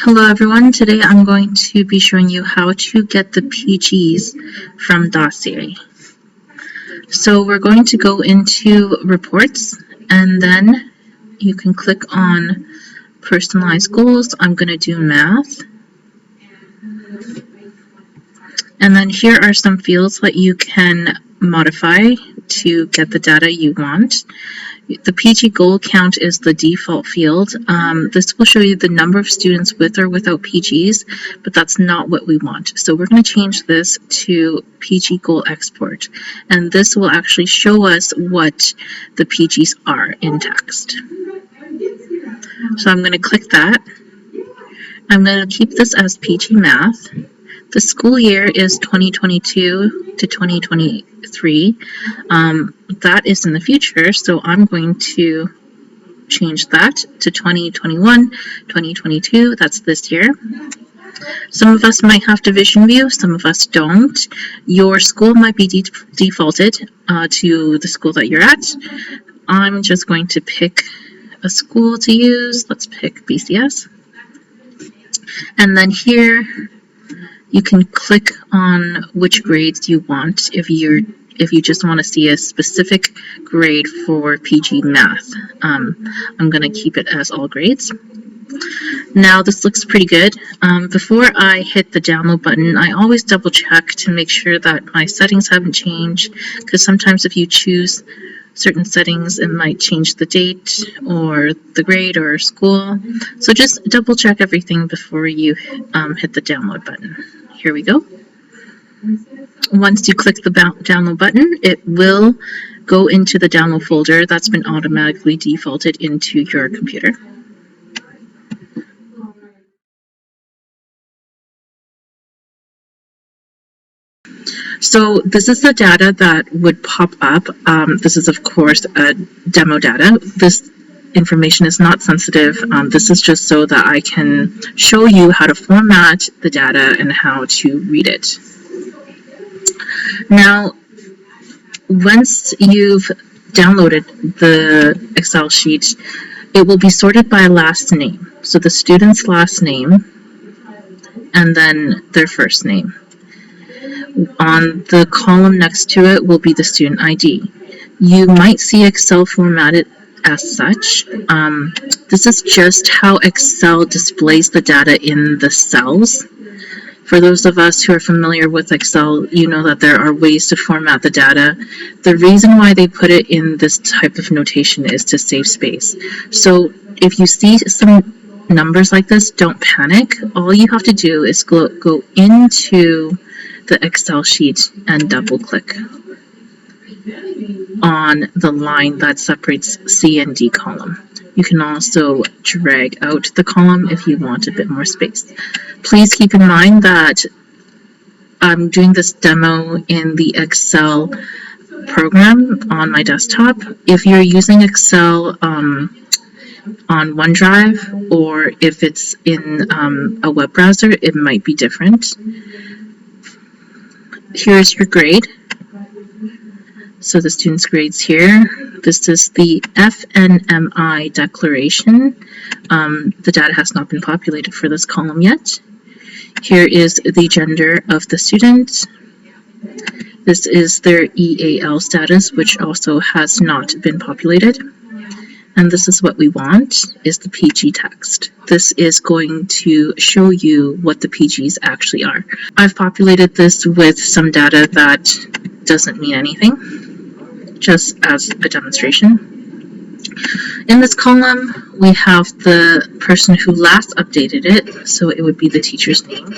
Hello everyone, today I'm going to be showing you how to get the PGs from Dossier. So we're going to go into reports and then you can click on personalized goals. I'm going to do math. And then here are some fields that you can modify to get the data you want. The PG goal count is the default field. This will show you the number of students with or without PGs, but that's not what we want. So we're going to change this to PG goal export, and this will actually show us what the PGs are in text. So I'm going to click that. I'm going to keep this as PG math. The school year is 2022 to 2023. That is in the future, so I'm going to change that to 2021, 2022. That's this year. Some of us might have division view, some of us don't. Your school might be defaulted to the school that you're at. I'm just going to pick a school to use. Let's pick BCS. And then here, you can click on which grades you want if you just want to see a specific grade for PG math. I'm going to keep it as all grades. Now this looks pretty good. Before I hit the download button, I always double check to make sure that my settings haven't changed, because sometimes if you choose certain settings, it might change the date or the grade or school. So just double check everything before you hit the download button. Here we go. Once you click the download button, it will go into the download folder that's been automatically defaulted into your computer. So this is the data that would pop up. This is, of course, a demo data. This information is not sensitive. This is just so that I can show you how to format the data and how to read it. Now, once you've downloaded the Excel sheet, it will be sorted by last name. So the student's last name and then their first name. On the column next to it will be the student ID. You might see Excel formatted as such. This is just how Excel displays the data in the cells. For those of us who are familiar with Excel, you know that there are ways to format the data. The reason why they put it in this type of notation is to save space. So if you see some numbers like this, don't panic. All you have to do is go into the Excel sheet and double click on the line that separates C and D column. You can also drag out the column if you want a bit more space. Please keep in mind that I'm doing this demo in the Excel program on my desktop. If you're using Excel on OneDrive, or if it's in a web browser, it might be different. Here's your grade. So the student's grades here. This is the FNMI declaration. The data has not been populated for this column yet. Here is the gender of the student. This is their EAL status, which also has not been populated. And this is what we want, is the PG text. This is going to show you what the PGs actually are. I've populated this with some data that doesn't mean anything, just as a demonstration. In this column, we have the person who last updated it, so it would be the teacher's name.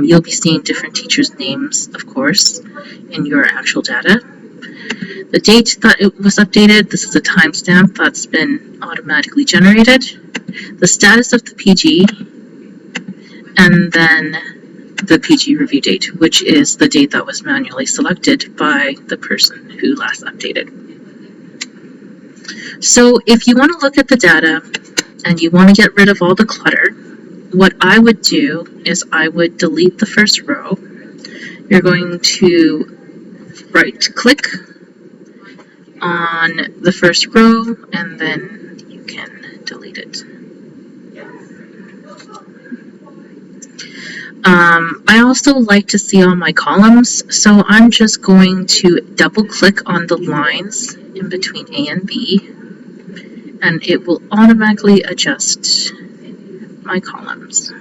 You'll be seeing different teachers' names, of course, in your actual data. The date that it was updated, this is a timestamp that's been automatically generated. The status of the PG, and then the PG review date, which is the date that was manually selected by the person who last updated. So if you want to look at the data and you want to get rid of all the clutter, what I would do is I would delete the first row. You're going to right-click on the first row, and then you can delete it. I also like to see all my columns, so I'm just going to double click on the lines in between A and B, and it will automatically adjust my columns.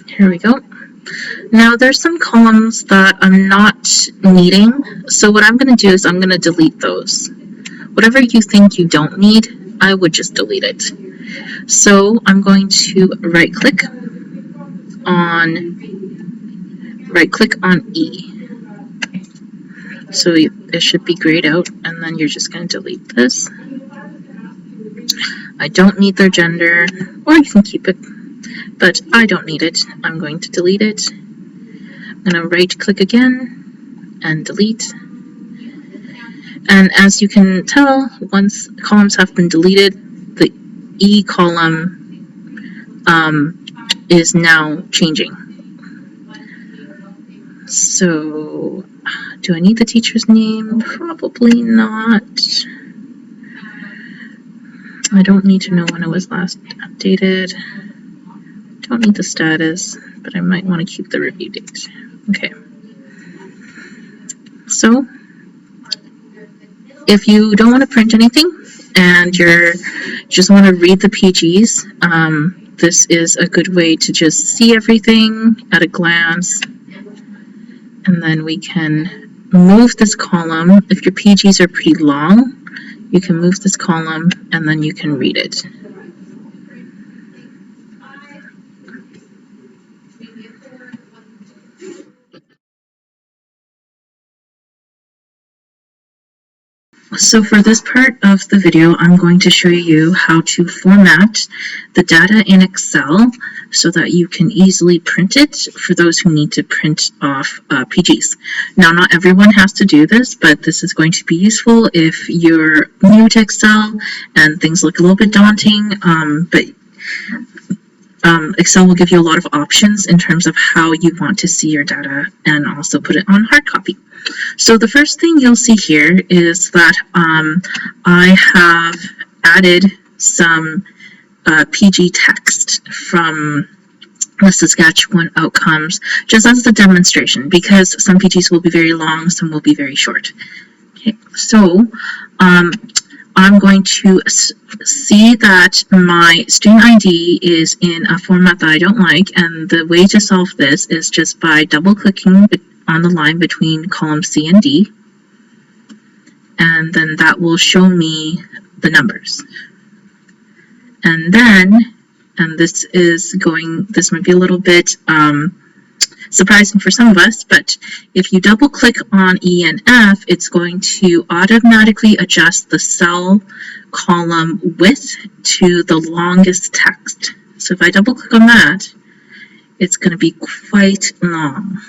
Here we go. Now there's some columns that I'm not needing, so what I'm going to do is I'm going to delete those. Whatever you think you don't need, I would just delete it. So I'm going to right click on E. So it should be grayed out, and then you're just going to delete this. I don't need their gender, or you can keep it, but I don't need it. I'm going to delete it. I'm going to right click again and delete. And as you can tell, once columns have been deleted, the E column is now changing. So, do I need the teacher's name? Probably not. I don't need to know when it was last updated. Don't need the status, but I might want to keep the review date. Okay. So, if you don't want to print anything and you just want to read the PGs, this is a good way to just see everything at a glance. And then we can move this column. If your PGs are pretty long, you can move this column and then you can read it. So for this part of the video, I'm going to show you how to format the data in Excel so that you can easily print it for those who need to print off PGs. Now, not everyone has to do this, but this is going to be useful if you're new to Excel and things look a little bit daunting, but Excel will give you a lot of options in terms of how you want to see your data and also put it on hard copy. So the first thing you'll see here is that I have added some PG text from the Saskatchewan outcomes just as a demonstration, because some PGs will be very long, some will be very short. Okay, so I'm going to see that my student ID is in a format that I don't like, and the way to solve this is just by double-clicking on the line between column C and D, and then that will show me the numbers. And then, and this might be a little bit surprising for some of us, but if you double click on E and F, it's going to automatically adjust the cell column width to the longest text. So if I double click on that, it's going to be quite long.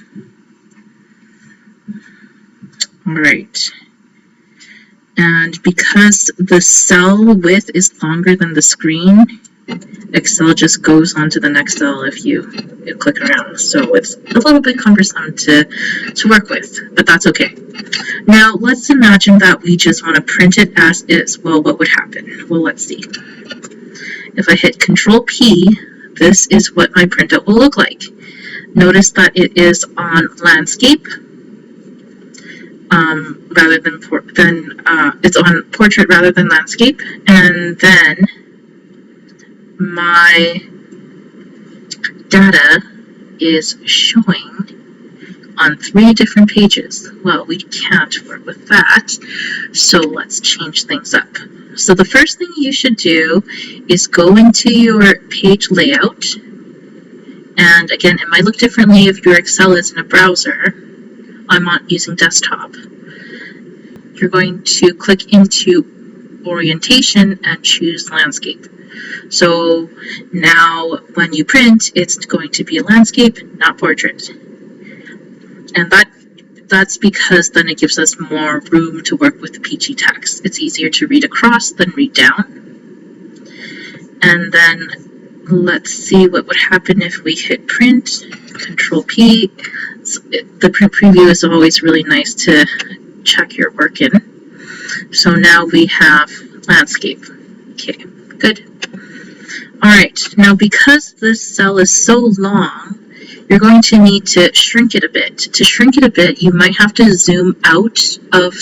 All right. And because the cell width is longer than the screen, Excel just goes on to the next cell if you click around. So it's a little bit cumbersome to work with, but that's okay. Now let's imagine that we just want to print it as is. Well, what would happen? Well, let's see. If I hit Control P, this is what my printout will look like. Notice that it is on landscape rather than it's on portrait rather than landscape, and then my data is showing on 3 different pages. Well, we can't work with that, so let's change things up. So the first thing you should do is go into your page layout, and again, it might look differently if your Excel is in a browser. I'm not using desktop. You're going to click into orientation and choose landscape. So now when you print, it's going to be a landscape, not portrait. And that that's because then it gives us more room to work with PG text. It's easier to read across than read down. And then let's see what would happen if we hit print, Control P. The print preview is always really nice to check your work in. So now we have landscape. Okay, good. All right, now because this cell is so long, you're going to need to shrink it a bit. To shrink it a bit, you might have to zoom out of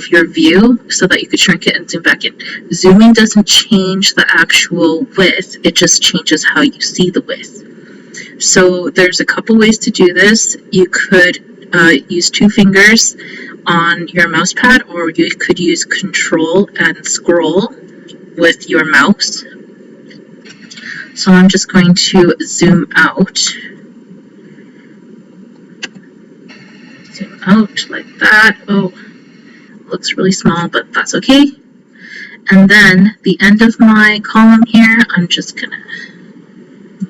your view so that you could shrink it and zoom back in. Zooming doesn't change the actual width, it just changes how you see the width. So there's a couple ways to do this. You could use 2 fingers on your mouse pad, or you could use Control and scroll with your mouse. So I'm just going to zoom out. Zoom out like that. Oh, looks really small, but that's okay. And then the end of my column here, I'm just gonna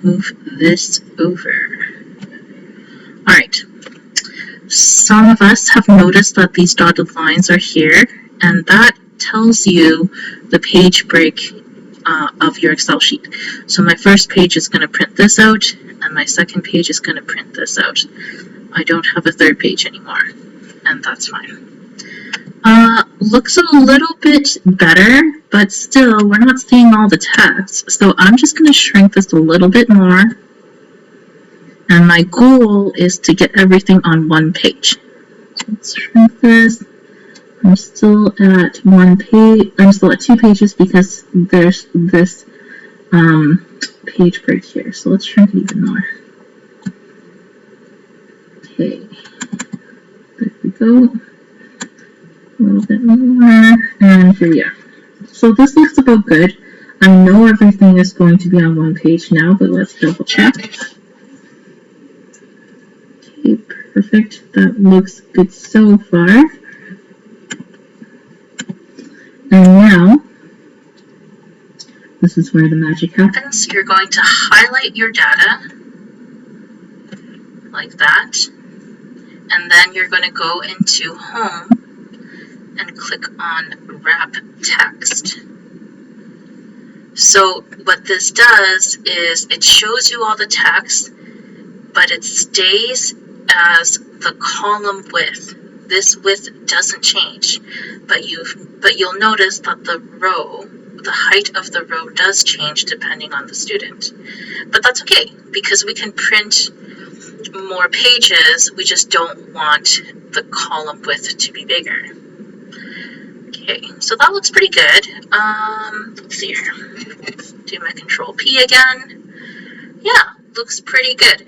move this over. All right. Some of us have noticed that these dotted lines are here, and that tells you the page break of your Excel sheet. So my first page is going to print this out, and my second page is going to print this out. I don't have a third page anymore, and that's fine. Looks a little bit better, but still, we're not seeing all the text. So I'm just going to shrink this a little bit more. And my goal is to get everything on one page. So let's shrink this. I'm still at 1 page. I'm still at 2 pages because there's this page break here. So let's shrink it even more. Okay. There we go. A little bit more. And here we are. So this looks about good. I know everything is going to be on one page now, but let's double check. Okay, perfect. That looks good so far. And now, this is where the magic happens. You're going to highlight your data, like that. And then you're going to go into Home and click on Wrap Text. So what this does is it shows you all the text, but it stays as the column width. This width doesn't change, but you'll notice that the height of the row does change depending on the student. But that's okay, because we can print more pages, we just don't want the column width to be bigger. Okay, so that looks pretty good. Let's see here. Do my Control P again. Yeah, looks pretty good.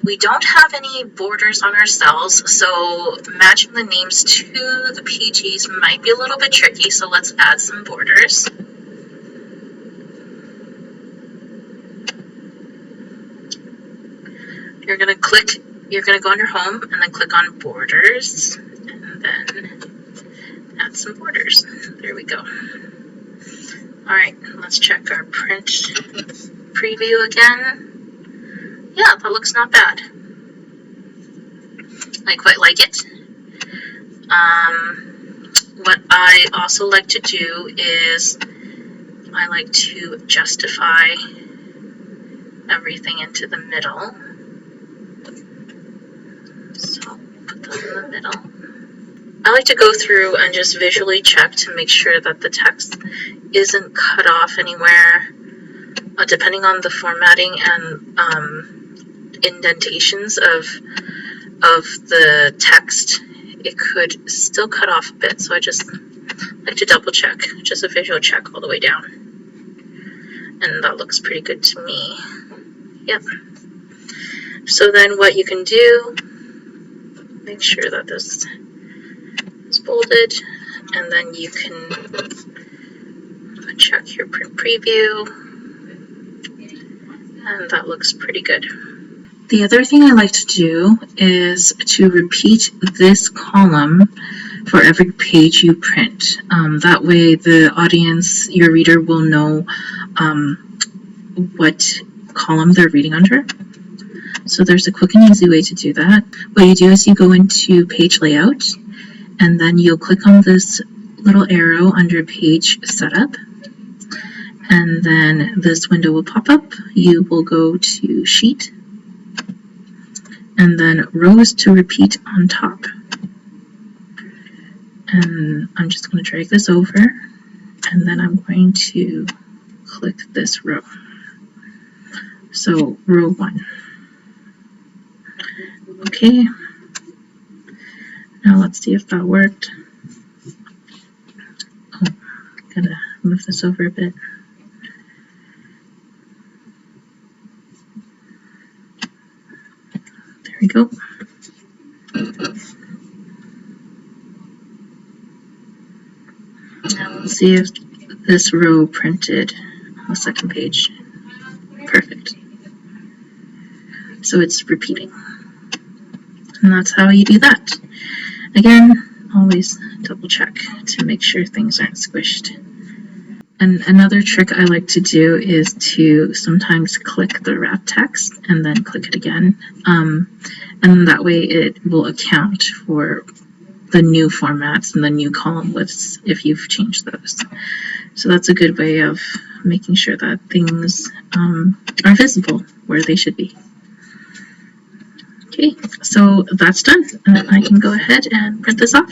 We don't have any borders on our cells, so matching the names to the PGs might be a little bit tricky, so let's add some borders. You're going to go under Home and then click on Borders, and then add some borders. There we go. Alright, let's check our print preview again. Yeah, that looks not bad. I quite like it. What I also like to do is I like to justify everything into the middle. So put those in the middle. I like to go through and just visually check to make sure that the text isn't cut off anywhere. Depending on the formatting and indentations of the text, it could still cut off a bit. So I just like to double check, just a visual check all the way down. And that looks pretty good to me. Yep. So then what you can do, make sure that this is bolded, and then you can check your print preview, and that looks pretty good. The other thing I like to do is to repeat this column for every page you print. That way the audience, your reader, will know what column they're reading under. So there's a quick and easy way to do that. What you do is you go into page layout, and then you'll click on this little arrow under page setup, and then this window will pop up. You will go to sheet, and then rows to repeat on top. And I'm just going to drag this over, and then I'm going to click this row. So row 1. Okay. Now let's see if that worked. Oh, gotta move this over a bit. There we go. Now let's see if this row printed on the second page. Perfect. So it's repeating. And that's how you do that. Again, always double check to make sure things aren't squished. And another trick I like to do is to sometimes click the wrap text and then click it again. And that way it will account for the new formats and the new column widths if you've changed those. So that's a good way of making sure that things are visible where they should be. Okay, so that's done. I can go ahead and print this off.